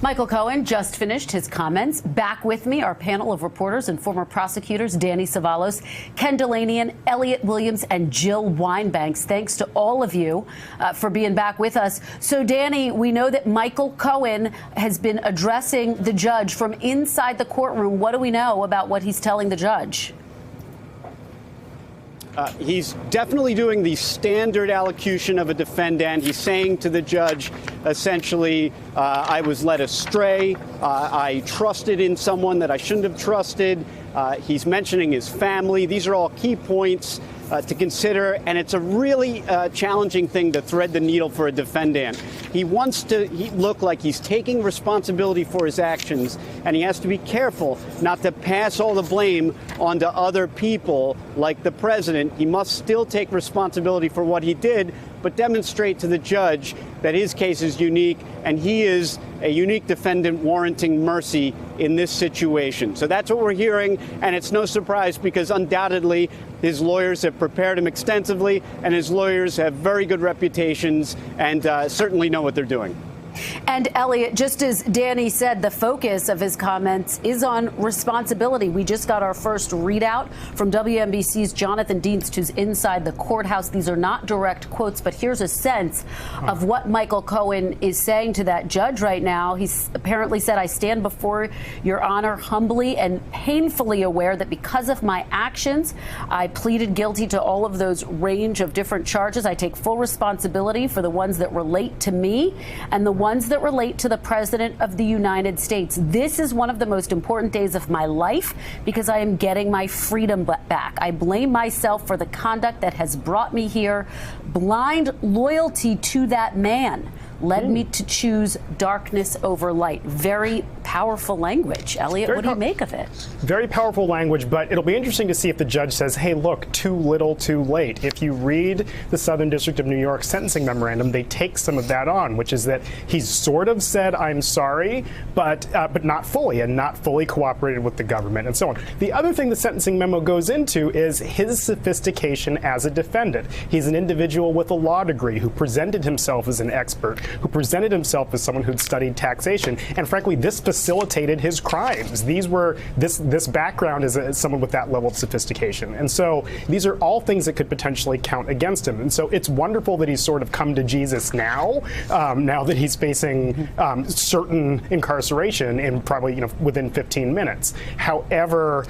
Michael Cohen just finished his comments. Back with me, our panel of reporters and former prosecutors, Danny Cevallos, Ken Dilanian, Elliot Williams, and Jill Wine-Banks. Thanks to all of you for being back with us. So, Danny, we know that Michael Cohen has been addressing the judge from inside the courtroom. What do we know about what he's telling the judge? He's definitely doing the standard allocution of a defendant. He's saying to the judge, essentially, I was led astray. I trusted in someone that I shouldn't have trusted. He's mentioning his family. These are all key points to consider, and it's a really challenging thing to thread the needle for a defendant. He wants to look like he's taking responsibility for his actions, and he has to be careful not to pass all the blame onto other people like the president. He must still take responsibility for what he did, but demonstrate to the judge that his case is unique, and he is a unique defendant warranting mercy in this situation. So that's what we're hearing, and it's no surprise because undoubtedly his lawyers have prepared him extensively, and his lawyers have very good reputations and certainly know what they're doing. And Elliot, just as Danny said, the focus of his comments is on responsibility. We just got our first readout from WNBC's Jonathan Dienst, who's inside the courthouse. These are not direct quotes, but here's a sense of what Michael Cohen is saying to that judge right now. He's apparently said, I stand before your honor humbly and painfully aware that because of my actions, I pleaded guilty to all of those range of different charges. I take full responsibility for the ones that relate to me and the ones that relate to the President of the United States. This is one of the most important days of my life because I am getting my freedom back. I blame myself for the conduct that has brought me here. Blind loyalty to that man led me to choose darkness over light. Very powerful language. Elliot, what do you make of it? Very powerful language, but it'll be interesting to see if the judge says, hey, look, too little, too late. If you read the Southern District of New York sentencing memorandum, they take some of that on, which is that he's sort of said, I'm sorry, but not fully, and not fully cooperated with the government and so on. The other thing the sentencing memo goes into is his sophistication as a defendant. He's an individual with a law degree who presented himself as an expert, who presented himself as someone who'd studied taxation, and frankly, this facilitated his crimes. This background is someone with that level of sophistication, and so these are all things that could potentially count against him. And so it's wonderful that he's sort of come to Jesus now, now that he's facing certain incarceration in probably within 15 minutes. However,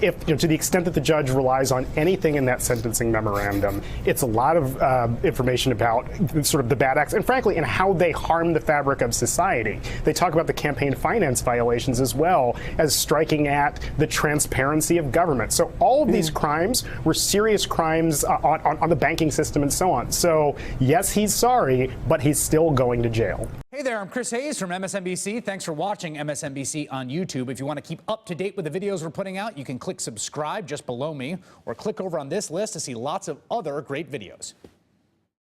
if to the extent that the judge relies on anything in that sentencing memorandum, it's a lot of information about sort of the bad acts, and frankly, and how they harm the fabric of society. They talk about the campaign finance violations as well as striking at the transparency of government. So all of these crimes were serious crimes on the banking system and so on. So yes, he's sorry, but he's still going to jail. Hey there, I'm Chris Hayes from MSNBC. Thanks for watching MSNBC on YouTube. If you want to keep up to date with the videos we're putting out, you can click subscribe just below me or click over on this list to see lots of other great videos.